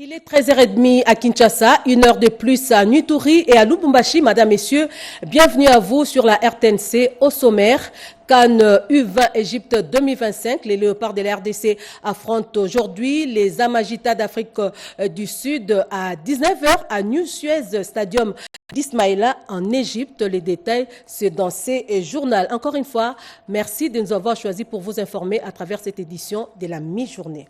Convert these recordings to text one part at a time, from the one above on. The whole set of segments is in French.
Il est 13h30 à Kinshasa, une heure de plus à Nuturi et à Lubumbashi. Madame, Messieurs, bienvenue à vous sur la RTNC au sommaire. CAN U20 Égypte 2025, les léopards de la RDC affrontent aujourd'hui les Amajitas d'Afrique du Sud à 19h à New Suez Stadium d'Ismaïla en Égypte. Les détails, c'est dans ces journaux. Encore une fois, merci de nous avoir choisis pour vous informer à travers cette édition de la mi-journée.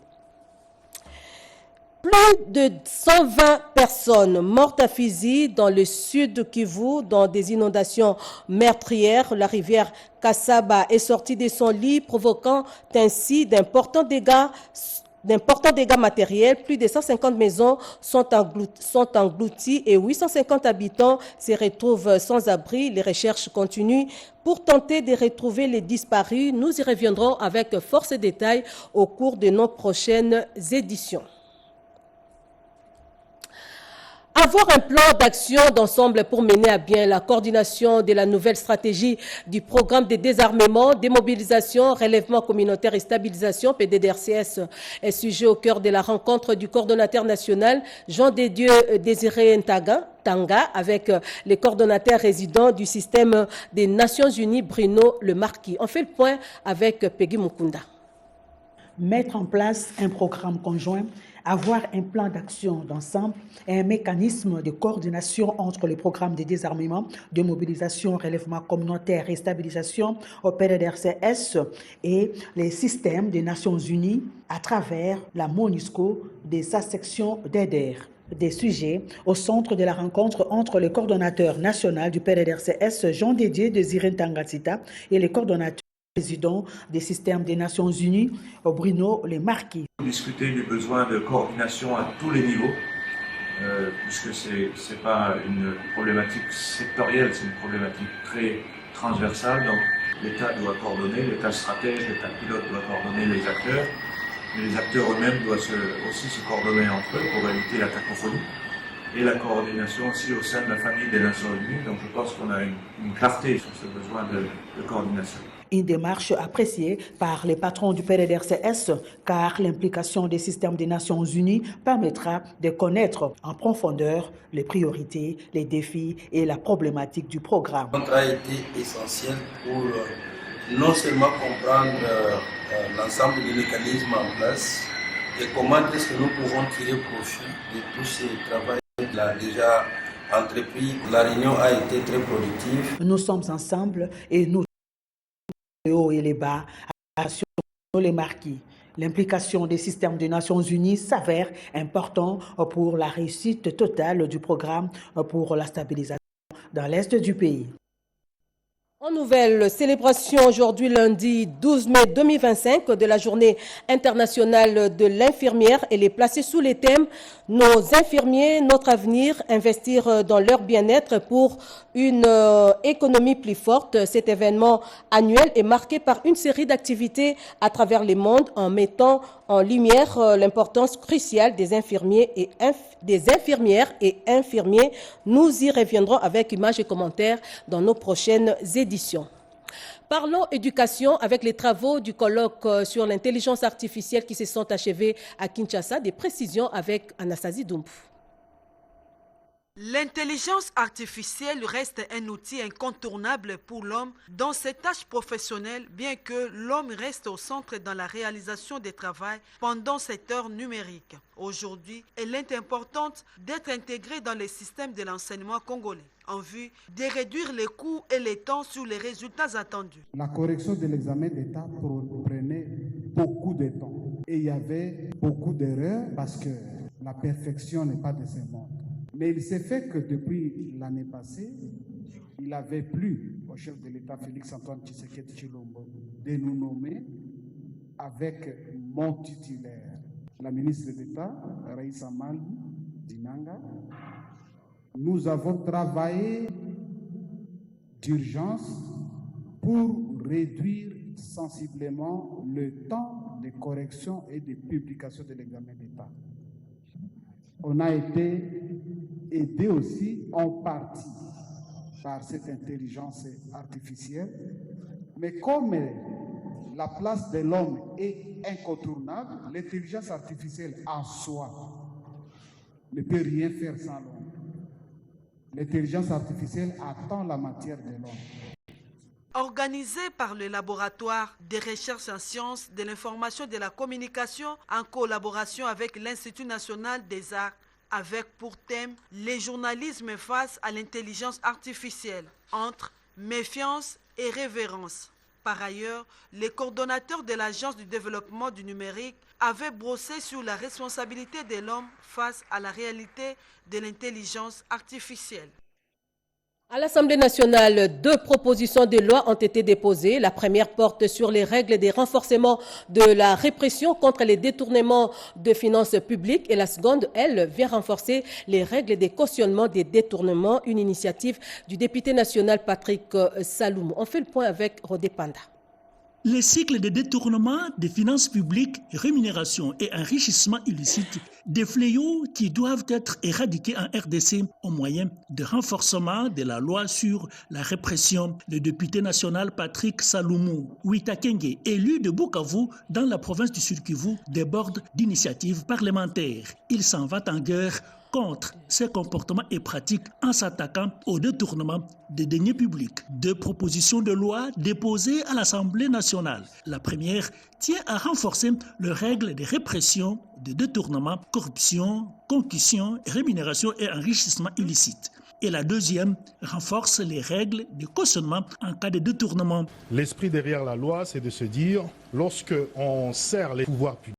Plus de 120 personnes mortes à Fizi dans le sud Kivu dans des inondations meurtrières. La rivière Kassaba est sortie de son lit, provoquant ainsi d'importants dégâts matériels. Plus de 150 maisons sont englouties et 850 habitants se retrouvent sans abri. Les recherches continuent pour tenter de retrouver les disparus. Nous y reviendrons avec force et détails au cours de nos prochaines éditions. Avoir un plan d'action d'ensemble pour mener à bien la coordination de la nouvelle stratégie du programme de désarmement, démobilisation, relèvement communautaire et stabilisation, PDDRCS, est sujet au cœur de la rencontre du coordonnateur national Jean de Dieu Désiré Tanga avec les coordonnateurs résidents du système des Nations Unies, Bruno Le Marquis. On fait le point avec Peggy Mukunda. Mettre en place un programme conjoint, avoir un plan d'action d'ensemble et un mécanisme de coordination entre les programmes de désarmement, de mobilisation, relèvement communautaire et stabilisation au PDDRCS et les systèmes des Nations Unies à travers la MONUSCO de sa section d'EDER. Des sujets au centre de la rencontre entre le coordonnateur national du PDDRCS, Jean Dédié Désiré Tangatita, et les coordonnateurs président des systèmes des Nations Unies, Bruno Le Marquis. Discuter du besoin de coordination à tous les niveaux, puisque ce n'est pas une problématique sectorielle, c'est une problématique très transversale. Donc l'État doit coordonner, l'État stratège, l'État pilote doit coordonner les acteurs, mais les acteurs eux-mêmes doivent aussi se coordonner entre eux pour éviter la cacophonie. Et la coordination aussi au sein de la famille des Nations Unies. Donc je pense qu'on a une clarté sur ce besoin de coordination. Une démarche appréciée par les patrons du PDDRCS car l'implication des systèmes des Nations Unies permettra de connaître en profondeur les priorités, les défis et la problématique du programme. Notre a été essentiel pour non seulement comprendre l'ensemble des mécanismes en place et comment est-ce que nous pouvons tirer profit de tous ces travaux qu'il a déjà entrepris. La réunion a été très productive. Nous sommes ensemble et nous les hauts et les bas, sur les marquis. L'implication des systèmes des Nations Unies s'avère important pour la réussite totale du programme pour la stabilisation dans l'est du pays. En nouvelle célébration aujourd'hui lundi 12 mai 2025 de la journée internationale de l'infirmière. Elle est placée sous les thèmes « Nos infirmiers, notre avenir, investir dans leur bien-être pour une économie plus forte ». Cet événement annuel est marqué par une série d'activités à travers le monde en mettant en lumière l'importance cruciale des infirmiers et des infirmières et infirmiers. Nous y reviendrons avec images et commentaires dans nos prochaines éditions. Parlons éducation avec les travaux du colloque sur l'intelligence artificielle qui se sont achevés à Kinshasa. Des précisions avec Anastasie Doumpou. L'intelligence artificielle reste un outil incontournable pour l'homme dans ses tâches professionnelles, bien que l'homme reste au centre dans la réalisation des travaux pendant cette heure numérique. Aujourd'hui, elle est importante d'être intégrée dans les systèmes de l'enseignement congolais en vue de réduire les coûts et les temps sur les résultats attendus. La correction de l'examen d'État prenait beaucoup de temps et il y avait beaucoup d'erreurs parce que la perfection n'est pas de ce monde. Mais il s'est fait que depuis l'année passée, il avait plu au chef de l'État Félix-Antoine Tshisekedi Tshilombo de nous nommer avec mon titulaire, la ministre d'État Raïssa Mal Dinanga. Nous avons travaillé d'urgence pour réduire sensiblement le temps de correction et de publication de l'examen d'État. On a été aidé aussi en partie par cette intelligence artificielle, mais comme la place de l'homme est incontournable, l'intelligence artificielle en soi ne peut rien faire sans l'homme. L'intelligence artificielle attend la matière de l'homme. Organisé par le laboratoire des recherches en sciences de l'information et de la communication en collaboration avec l'Institut national des arts, avec pour thème les journalismes face à l'intelligence artificielle, entre méfiance et révérence. Par ailleurs, les coordonnateurs de l'Agence du développement du numérique avaient brossé sur la responsabilité de l'homme face à la réalité de l'intelligence artificielle. À l'Assemblée nationale, 2 propositions de loi ont été déposées. La première porte sur les règles des renforcements de la répression contre les détournements de finances publiques et la seconde, elle, vient renforcer les règles des cautionnements des détournements, une initiative du député national Patrick Saloumou. On fait le point avec Rodé Panda. Les cycles de détournement des finances publiques, rémunération et enrichissement illicite, des fléaux qui doivent être éradiqués en RDC au moyen de renforcement de la loi sur la répression. Le député national Patrick Saloumou Witakenge, élu de Bukavu dans la province du Sud-Kivu, déborde d'initiatives parlementaires. Il s'en va en guerre contre ces comportements et pratiques en s'attaquant au détournement des deniers publics. 2 propositions de loi déposées à l'Assemblée nationale. La première tient à renforcer les règles de répression de détournement, corruption, concussion, rémunération et enrichissement illicite. Et la deuxième renforce les règles de cautionnement en cas de détournement. L'esprit derrière la loi, c'est de se dire, lorsque on sert les pouvoirs publics,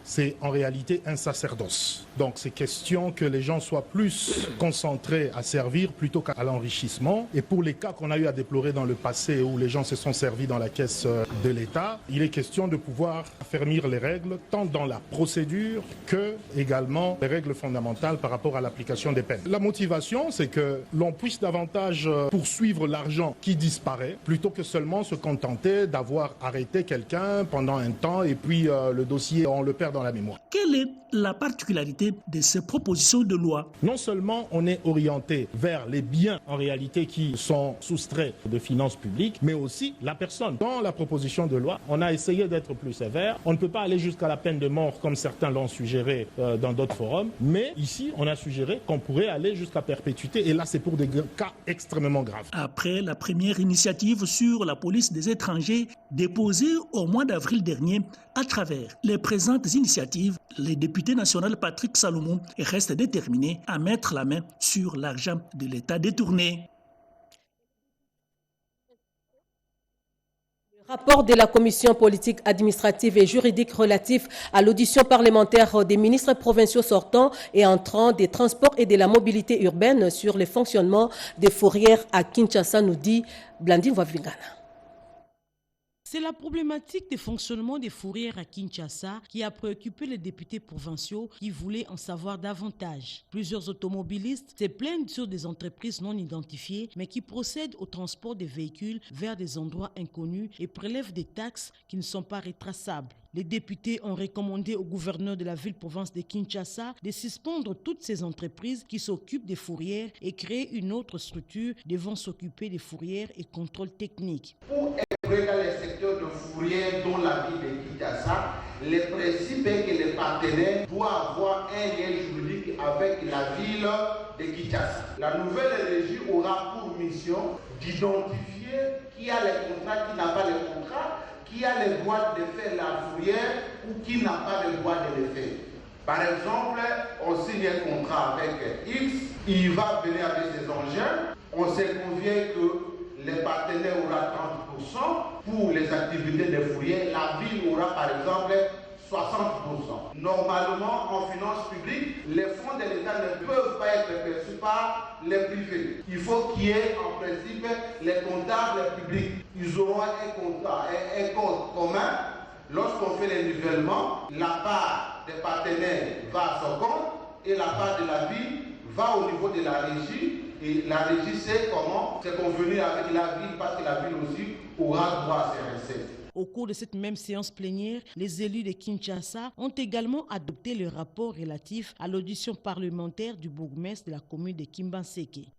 c'est en réalité un sacerdoce. Donc c'est question que les gens soient plus concentrés à servir plutôt qu'à l'enrichissement. Et pour les cas qu'on a eu à déplorer dans le passé où les gens se sont servis dans la caisse de l'État, il est question de pouvoir affermir les règles tant dans la procédure que également les règles fondamentales par rapport à l'application des peines. La motivation, c'est que l'on puisse davantage poursuivre l'argent qui disparaît plutôt que seulement se contenter d'avoir arrêté quelqu'un pendant un temps et puis le dossier, on le perd dans la mémoire. Quelle est la particularité de ces propositions de loi? Non seulement on est orienté vers les biens en réalité qui sont soustraits de finances publiques, mais aussi la personne. Dans la proposition de loi, on a essayé d'être plus sévère. On ne peut pas aller jusqu'à la peine de mort comme certains l'ont suggéré dans d'autres forums, mais ici on a suggéré qu'on pourrait aller jusqu'à perpétuité et là c'est pour des cas extrêmement graves. Après la première initiative sur la police des étrangers déposée au mois d'avril dernier, à travers les présentes initiatives, le député national Patrick Saloumou reste déterminé à mettre la main sur l'argent de l'État détourné. Le rapport de la commission politique, administrative et juridique relatif à l'audition parlementaire des ministres provinciaux sortants et entrants des transports et de la mobilité urbaine sur le fonctionnement des fourrières à Kinshasa, nous dit Blandine Wavingana. C'est la problématique de fonctionnement des fourrières à Kinshasa qui a préoccupé les députés provinciaux qui voulaient en savoir davantage. Plusieurs automobilistes se plaignent sur des entreprises non identifiées mais qui procèdent au transport des véhicules vers des endroits inconnus et prélèvent des taxes qui ne sont pas retraçables. Les députés ont recommandé au gouverneur de la ville-province de Kinshasa de suspendre toutes ces entreprises qui s'occupent des fourrières et créer une autre structure devant s'occuper des fourrières et contrôle technique. Pour œuvrer dans les secteurs de fourrières dont la ville de Kinshasa, le principe est que les partenaires doivent avoir un lien juridique avec la ville de Kinshasa. La nouvelle régie aura pour mission d'identifier qui a les contrats, qui n'a pas les contrats, qui a le droit de faire la fourrière ou qui n'a pas le droit de le faire. Par exemple, on signe un contrat avec X, il va venir avec ses engins, on se convient que les partenaires aura 30% pour les activités de fourrière, la ville aura par exemple 60%. Normalement, en finances publiques, les fonds de l'État ne peuvent pas être perçus par les privés. Il faut qu'il y ait en principe les comptables publics. Ils auront un contrat, un compte commun. Lorsqu'on fait les nivellements, la part des partenaires va à son compte et la part de la ville va au niveau de la régie. Et la régie sait comment c'est convenu avec la ville parce que la ville aussi aura droit à ces recettes. Au cours de cette même séance plénière, les élus de Kinshasa ont également adopté le rapport relatif à l'audition parlementaire du bourgmestre de la commune de Kimbanseke.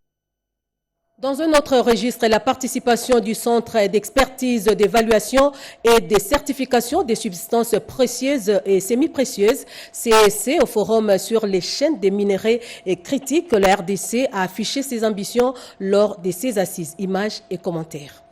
Dans un autre registre, la participation du Centre d'expertise, d'évaluation et de certification des substances précieuses et semi-précieuses, CEC, au forum sur les chaînes des minéraux et critiques, la RDC a affiché ses ambitions lors de ses assises. Images et commentaires.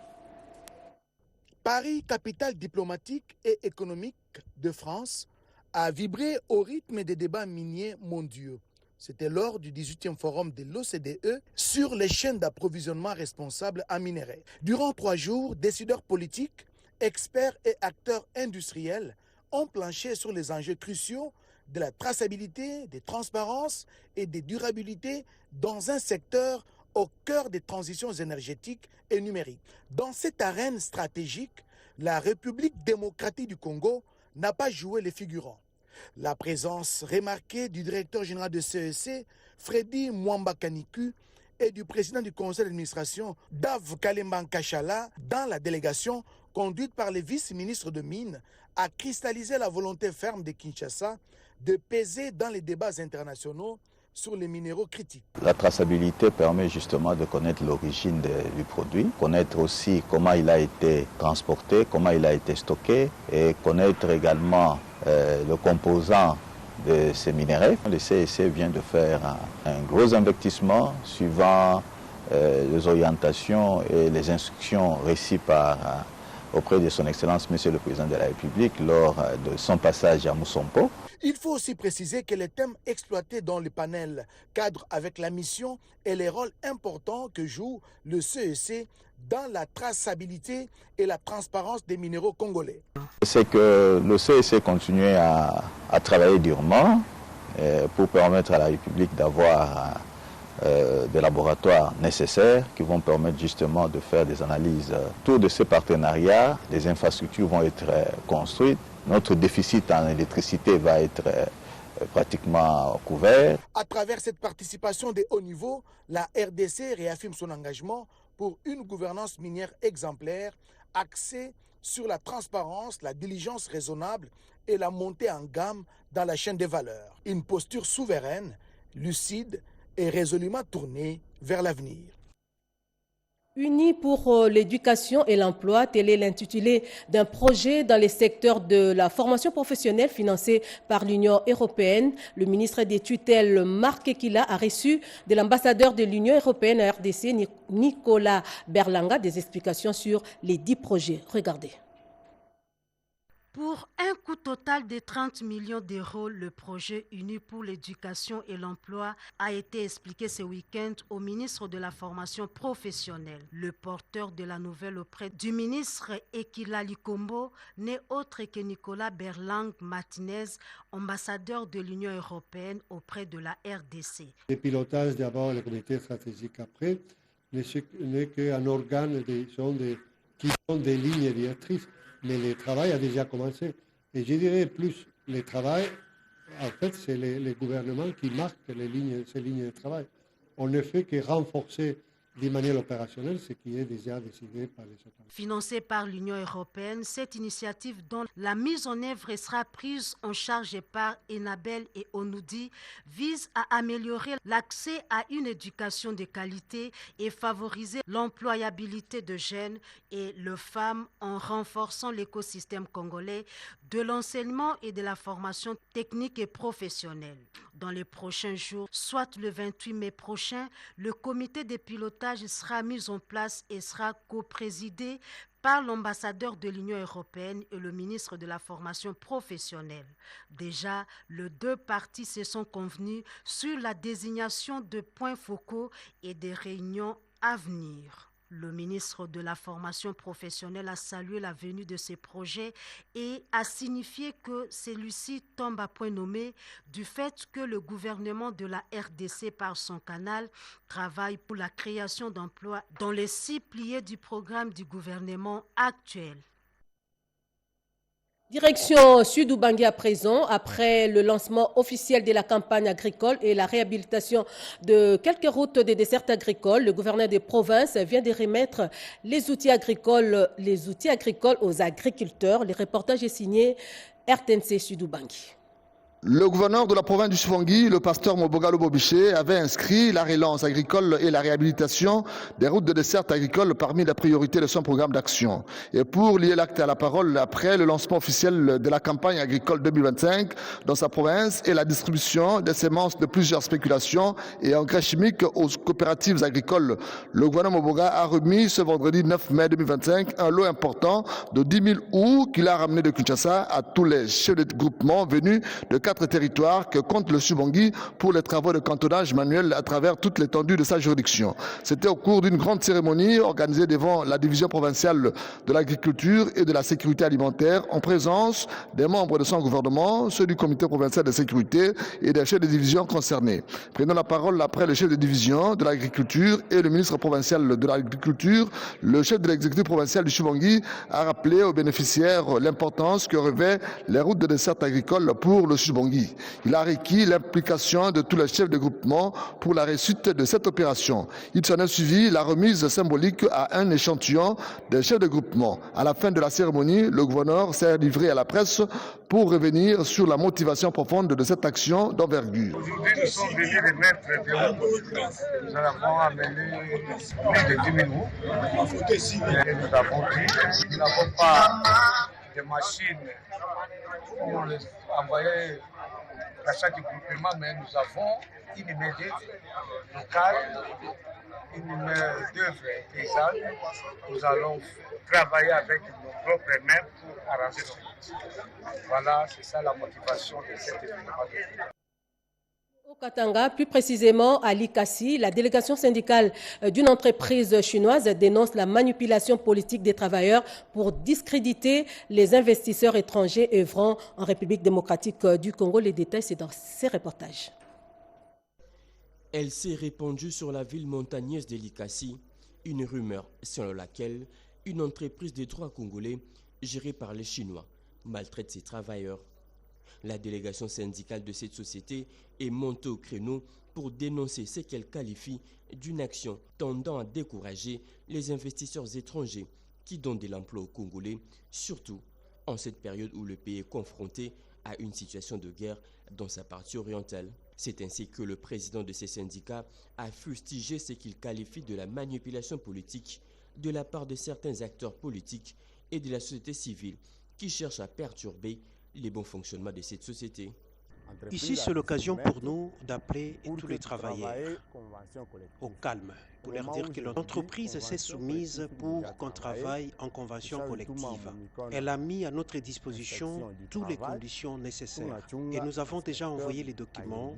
Paris, capitale diplomatique et économique de France, a vibré au rythme des débats miniers mondiaux. C'était lors du 18e forum de l'OCDE sur les chaînes d'approvisionnement responsables en minerais. Durant 3 jours, décideurs politiques, experts et acteurs industriels ont planché sur les enjeux cruciaux de la traçabilité, des transparences et des durabilités dans un secteur au cœur des transitions énergétiques et numériques. Dans cette arène stratégique, la République démocratique du Congo n'a pas joué les figurants. La présence remarquée du directeur général de CEC, Freddy Mwamba Kaniku, et du président du conseil d'administration, Dave Kalemban Kachala, dans la délégation conduite par le vice-ministre de Mines, a cristallisé la volonté ferme de Kinshasa de peser dans les débats internationaux sur les minéraux critiques. La traçabilité permet justement de connaître l'origine du produit, connaître aussi comment il a été transporté, comment il a été stocké et connaître également le composant de ces minéraux. Le CEC vient de faire un gros investissement suivant les orientations et les instructions reçues auprès de son Excellence Monsieur le Président de la République lors de son passage à Moussompo. Il faut aussi préciser que les thèmes exploités dans le panel cadrent avec la mission et les rôles importants que joue le CEC dans la traçabilité et la transparence des minéraux congolais. C'est que le CEC continue à travailler durement pour permettre à la République d'avoir des laboratoires nécessaires qui vont permettre justement de faire des analyses. Autour de ces partenariats, des infrastructures vont être construites. Notre déficit en électricité va être pratiquement couvert. À travers cette participation de haut niveau, la RDC réaffirme son engagement pour une gouvernance minière exemplaire, axée sur la transparence, la diligence raisonnable et la montée en gamme dans la chaîne des valeurs. Une posture souveraine, lucide et résolument tournée vers l'avenir. Unis pour l'éducation et l'emploi, tel est l'intitulé d'un projet dans les secteurs de la formation professionnelle financé par l'Union européenne. Le ministre des tutelles Marc Ekila a reçu de l'ambassadeur de l'Union européenne à RDC, Nicolas Berlanga, des explications sur les 10 projets. Regardez. Pour un coût total de 30 millions d'euros, le projet Uni pour l'éducation et l'emploi a été expliqué ce week-end au ministre de la formation professionnelle. Le porteur de la nouvelle auprès du ministre Ekila Likombo n'est autre que Nicolas Berlang Martinez, ambassadeur de l'Union européenne auprès de la RDC. Le pilotage d'abord, le comité stratégique après, n'est qu'un organe qui sont des lignes directrices. Mais le travail a déjà commencé. Et je dirais plus, le travail, en fait, c'est les gouvernements qui marquent ces lignes de travail. On ne fait que renforcer d'une manière opérationnelle ce qui est déjà décidé par les autorités. Financée par l'Union européenne, cette initiative dont la mise en œuvre sera prise en charge par Enabel et Onoudi vise à améliorer l'accès à une éducation de qualité et favoriser l'employabilité de jeunes et de femmes en renforçant l'écosystème congolais de l'enseignement et de la formation technique et professionnelle. Dans les prochains jours, soit le 28 mai prochain, le comité de pilotage sera mis en place et sera coprésidé par l'ambassadeur de l'Union européenne et le ministre de la formation professionnelle. Déjà, les 2 parties se sont convenues sur la désignation de points focaux et des réunions à venir. Le ministre de la formation professionnelle a salué la venue de ces projets et a signifié que celui-ci tombe à point nommé du fait que le gouvernement de la RDC, par son canal, travaille pour la création d'emplois dans les 6 piliers du programme du gouvernement actuel. Direction Sud-Ubangi à présent, après le lancement officiel de la campagne agricole et la réhabilitation de quelques routes des dessertes agricoles, le gouverneur des provinces vient de remettre les outils agricoles aux agriculteurs. Le reportage est signé RTNC Sud-Ubangi. Le gouverneur de la province du Chivangui, le pasteur Mobogalo Bobiché, avait inscrit la relance agricole et la réhabilitation des routes de dessert agricole parmi les priorités de son programme d'action. Et pour lier l'acte à la parole, après le lancement officiel de la campagne agricole 2025 dans sa province et la distribution des semences de plusieurs spéculations et engrais chimiques aux coopératives agricoles, le gouverneur Moboga a remis ce vendredi 9 mai 2025 un lot important de 10 000 houes qu'il a ramené de Kinshasa à tous les chefs de groupement venus de 4 territoires que compte le Chivangui pour les travaux de cantonnage manuel à travers toute l'étendue de sa juridiction. C'était au cours d'une grande cérémonie organisée devant la division provinciale de l'agriculture et de la sécurité alimentaire en présence des membres de son gouvernement, ceux du comité provincial de sécurité et des chefs de division concernés. Prenant la parole après le chef de division de l'agriculture et le ministre provincial de l'agriculture, le chef de l'exécutif provincial du Chivangui a rappelé aux bénéficiaires l'importance que revêtent les routes de dessert agricole pour le Chivangui. Il a requis l'implication de tous les chefs de groupement pour la réussite de cette opération. Il s'en a suivi la remise symbolique à un échantillon des chefs de groupement. À la fin de la cérémonie, le gouverneur s'est livré à la presse pour revenir sur la motivation profonde de cette action d'envergure. Aujourd'hui, nous sommes venus remettre des roues. Nous avons amené plus de 10 000 roues. Et nous avons dit, nous n'avons pas de machines pour les envoyer à chaque groupement, mais nous avons une méthode locale, une main-d'œuvre paysanne. Nous allons travailler avec nos propres mains pour arranger nos routes. Voilà, c'est ça la motivation de cet événement. Au Katanga, plus précisément à Likasi, la délégation syndicale d'une entreprise chinoise dénonce la manipulation politique des travailleurs pour discréditer les investisseurs étrangers œuvrant en République démocratique du Congo. Les détails, c'est dans ces reportages. Elle s'est répandue sur la ville montagneuse de Likasi, une rumeur selon laquelle une entreprise de droit congolais gérée par les Chinois maltraite ses travailleurs. La délégation syndicale de cette société est montée au créneau pour dénoncer ce qu'elle qualifie d'une action tendant à décourager les investisseurs étrangers qui donnent de l'emploi aux Congolais, surtout en cette période où le pays est confronté à une situation de guerre dans sa partie orientale. C'est ainsi que le président de ces syndicats a fustigé ce qu'il qualifie de la manipulation politique de la part de certains acteurs politiques et de la société civile qui cherchent à perturber les bons fonctionnements de cette société. Ici, c'est l'occasion pour nous d'appeler tous les travailleurs au calme, pour leur dire que l'entreprise s'est soumise pour qu'on travaille en convention collective. Elle a mis à notre disposition toutes les conditions nécessaires. Et nous avons déjà envoyé les documents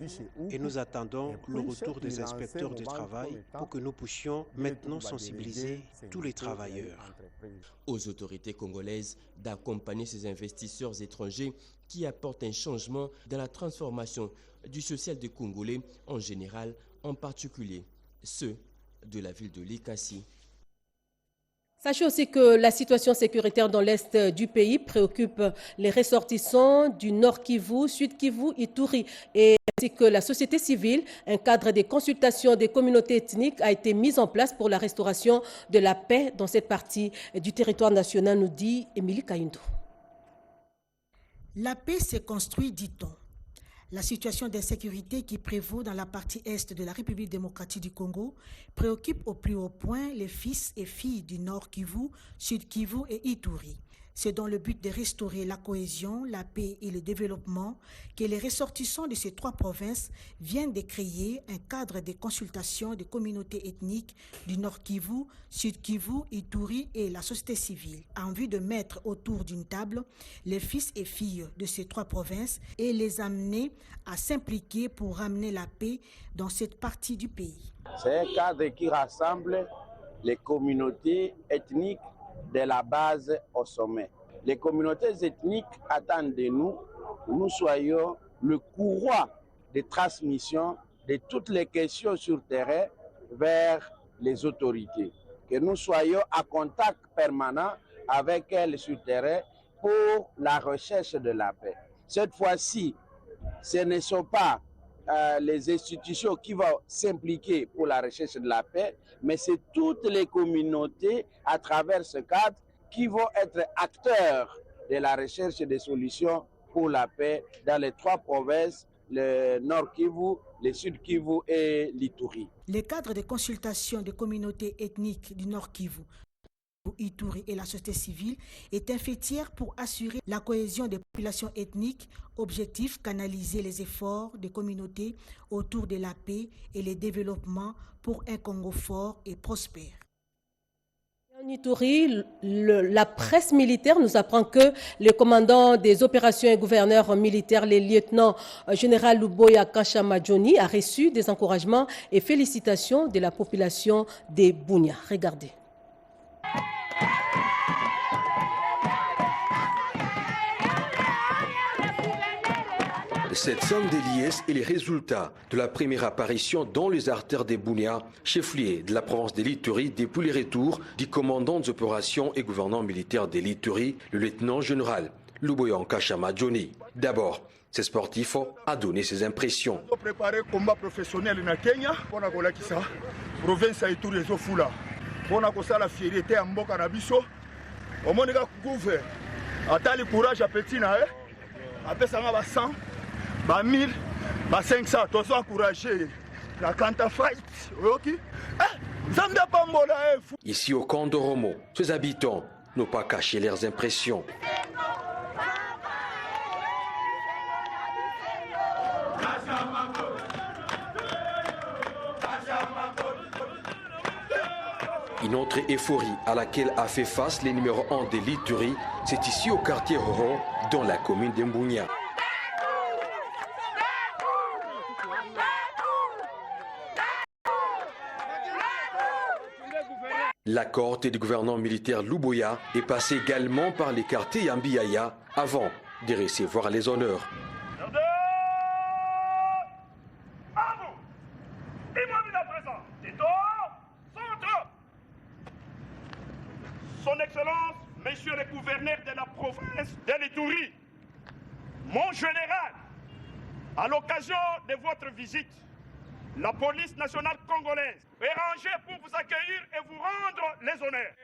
et nous attendons le retour des inspecteurs du travail pour que nous puissions maintenant sensibiliser tous les travailleurs. Aux autorités congolaises d'accompagner ces investisseurs étrangers qui apportent un changement dans la transformation du social des Congolais en général, en particulier ceux de la ville de Likasi. Sachez aussi que la situation sécuritaire dans l'est du pays préoccupe les ressortissants du Nord Kivu, Sud Kivu, Ituri et ainsi que la société civile. Un cadre de consultation des communautés ethniques a été mis en place pour la restauration de la paix dans cette partie du territoire national, nous dit Émilie Kaindo. La paix s'est construite, dit-on. La situation d'insécurité qui prévaut dans la partie est de la République démocratique du Congo préoccupe au plus haut point les fils et filles du Nord Kivu, Sud Kivu et Ituri. C'est dans le but de restaurer la cohésion, la paix et le développement que les ressortissants de ces trois provinces viennent de créer un cadre de consultation des communautés ethniques du Nord Kivu, Sud Kivu, Ituri et la société civile, en vue de mettre autour d'une table les fils et filles de ces trois provinces et les amener à s'impliquer pour ramener la paix dans cette partie du pays. C'est un cadre qui rassemble les communautés ethniques de la base au sommet. Les communautés ethniques attendent de nous que nous soyons le courroie de transmission de toutes les questions sur terrain vers les autorités. Que nous soyons en contact permanent avec elles sur terrain pour la recherche de la paix. Cette fois-ci, ce ne sont pas les institutions qui vont s'impliquer pour la recherche de la paix, mais c'est toutes les communautés à travers ce cadre qui vont être acteurs de la recherche des solutions pour la paix dans les 3 provinces, le Nord Kivu, le Sud Kivu et l'Ituri. Le cadre de consultation des communautés ethniques du Nord Kivu, Ituri et la société civile est un fait tiers pour assurer la cohésion des populations ethniques. Objectif, canaliser les efforts des communautés autour de la paix et le développement pour un Congo fort et prospère. En Ituri, la presse militaire nous apprend que le commandant des opérations et gouverneur militaire, le lieutenant général Luboya Kashamadjoni, a reçu des encouragements et félicitations de la population des Bunia. Regardez. Cette somme des liesses est le résultat de la première apparition dans les artères des Bunia, chef-lieu de la province de l'Ituri, depuis le retour du commandant des opérations et gouverneur militaire de l'Ituri, le lieutenant général Luboya Kashamadjoni. D'abord, ce sportif a donné ses impressions. Nous préparé un combat professionnel en Kenya pour la province d'Ituri et Zofula. Pour la fierté en Mboka Nabiso, au monde de gouverner. Attends le courage à petit na après ça va 100 ba 1000 ba 500 tous encourager la Kanta fight OK Zambia Pambola. Ici au camp de Romo, ses habitants n'ont pas caché leurs impressions. Une autre euphorie à laquelle a fait face les numéros 1 de l'Ituri, c'est ici au quartier Roro, dans la commune d'Mbounia. La cohorte du gouverneur militaire Luboya est passée également par les quartiers Yambiaya avant de recevoir les honneurs. Son Excellence, Monsieur le gouverneur de la province de l'Ituri, mon général, à l'occasion de votre visite, la police nationale congolaise est rangée pour vous accueillir et vous rendre les honneurs.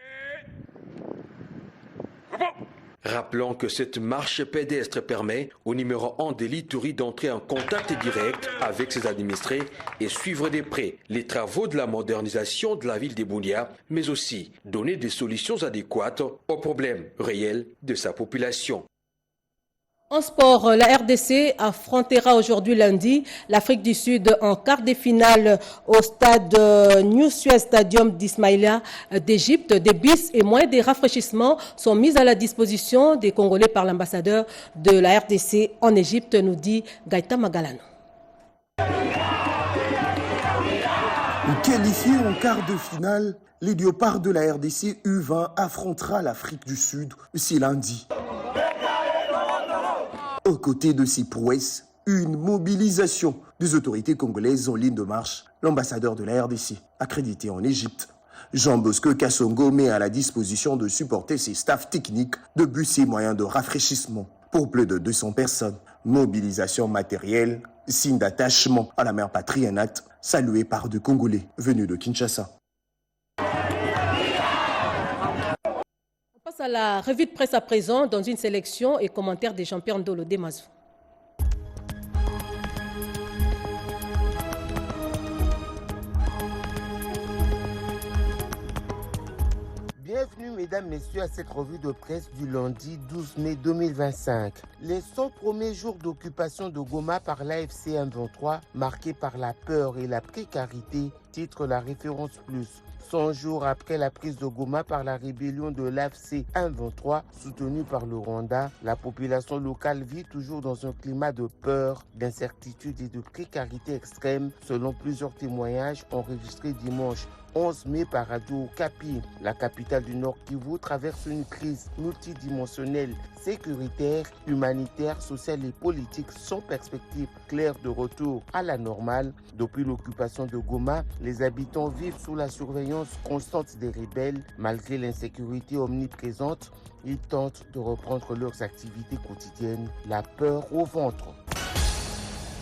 Rappelons que cette marche pédestre permet au numéro 1 de l'Ituri d'entrer en contact direct avec ses administrés et suivre de près les travaux de la modernisation de la ville de Bunia, mais aussi donner des solutions adéquates aux problèmes réels de sa population. En sport, la RDC affrontera aujourd'hui lundi l'Afrique du Sud en quart de finale au stade New Suez Stadium d'Ismaïlia d'Égypte. Des bis et moyens de rafraîchissement sont mis à la disposition des Congolais par l'ambassadeur de la RDC en Égypte, nous dit Gaïta Magalano. Qualifié en quart de finale, les léopards de la RDC U20 affrontera l'Afrique du Sud ce lundi. Aux côtés de ces prouesses, une mobilisation des autorités congolaises en ligne de marche. L'ambassadeur de la RDC, accrédité en Égypte, Jean Bosco Kassongo, met à la disposition de supporter ses staffs techniques de bus et moyens de rafraîchissement pour plus de 200 personnes. Mobilisation matérielle, signe d'attachement à la mère patrie innate, saluée par deux Congolais venus de Kinshasa. À la revue de presse à présent, dans une sélection et commentaires de Jean-Pierre Ndolo Demazou. Bienvenue mesdames, messieurs à cette revue de presse du lundi 12 mai 2025. Les 100 premiers jours d'occupation de Goma par l'AFC M23, marqués par la peur et la précarité, titre la référence plus. 100 jours après la prise de Goma par la rébellion de l'AFC M23, soutenue par le Rwanda, la population locale vit toujours dans un climat de peur, d'incertitude et de précarité extrême, selon plusieurs témoignages enregistrés dimanche 11 mai par Radio Okapi. La capitale du Nord Kivu traverse une crise multidimensionnelle, sécuritaire, humanitaire, sociale et politique sans perspective claire de retour à la normale. Depuis l'occupation de Goma, les habitants vivent sous la surveillance constante des rebelles. Malgré l'insécurité omniprésente, ils tentent de reprendre leurs activités quotidiennes, la peur au ventre.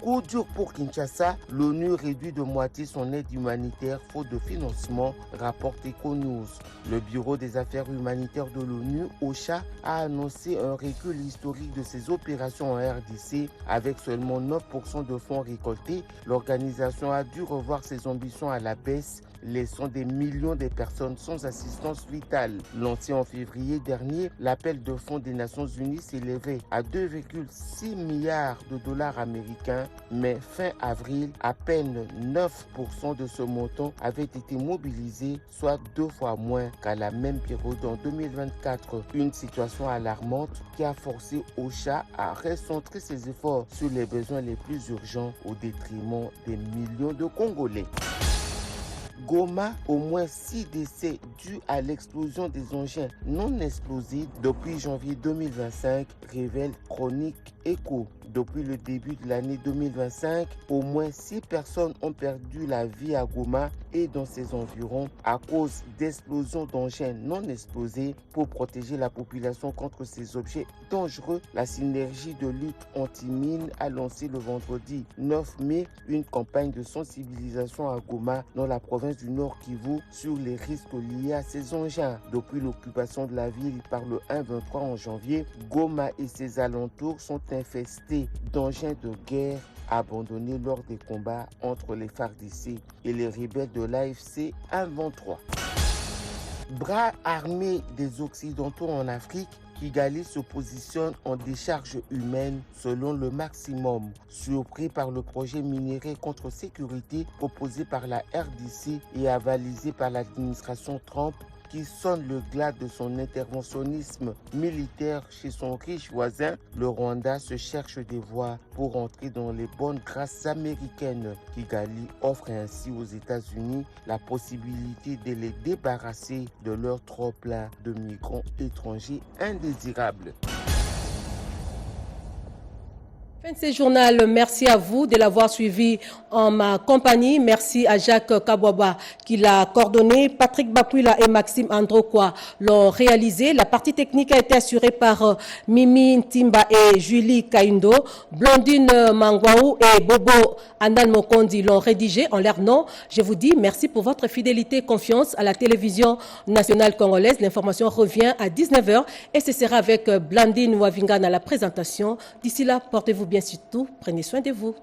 Coup dur pour Kinshasa, l'ONU réduit de moitié son aide humanitaire faute de financement, rapporte EcoNews. Le Bureau des affaires humanitaires de l'ONU, OCHA, a annoncé un recul historique de ses opérations en RDC avec seulement 9% de fonds récoltés. L'organisation a dû revoir ses ambitions à la baisse, laissant des millions de personnes sans assistance vitale. Lancé en février dernier, l'appel de fonds des Nations Unies s'élevait à 2,6 milliards de dollars américains, mais fin avril, à peine 9% de ce montant avait été mobilisé, soit 2 fois moins qu'à la même période en 2024. Une situation alarmante qui a forcé OCHA à recentrer ses efforts sur les besoins les plus urgents au détriment des millions de Congolais. Goma, au moins 6 décès dus à l'explosion des engins non explosifs depuis janvier 2025, révèle Chronique Éco. Depuis le début de l'année 2025, au moins 6 personnes ont perdu la vie à Goma et dans ses environs à cause d'explosions d'engins non explosés. Pour protéger la population contre ces objets dangereux, la synergie de lutte anti-mine a lancé le vendredi 9 mai une campagne de sensibilisation à Goma dans la province du Nord Kivu sur les risques liés à ces engins. Depuis l'occupation de la ville par le 1-23 en janvier, Goma et ses alentours sont infestés d'engins de guerre abandonnés lors des combats entre les FARDC et les rebelles de l'AFC 1-23. Bras armés des Occidentaux en Afrique, Kigali se positionne en décharge humaine selon le maximum. Surpris par le projet minéré contre sécurité proposé par la RDC et avalisé par l'administration Trump, qui sonne le glas de son interventionnisme militaire chez son riche voisin, le Rwanda se cherche des voies pour entrer dans les bonnes grâces américaines. Kigali offre ainsi aux États-Unis la possibilité de les débarrasser de leur trop-plein de migrants étrangers indésirables. Fin de ce journal, merci à vous de l'avoir suivi en ma compagnie. Merci à Jacques Kabwaba qui l'a coordonné. Patrick Bapuila et Maxime Androkwa l'ont réalisé. La partie technique a été assurée par Mimi Ntimba et Julie Kaindo. Blondine Mangwaou et Bobo Andal Mokondi l'ont rédigé en leur nom. Je vous dis merci pour votre fidélité et confiance à la télévision nationale congolaise. L'information revient à 19h et ce sera avec Blandine Wavingana à la présentation. D'ici là, portez-vous bien surtout. Prenez soin de vous.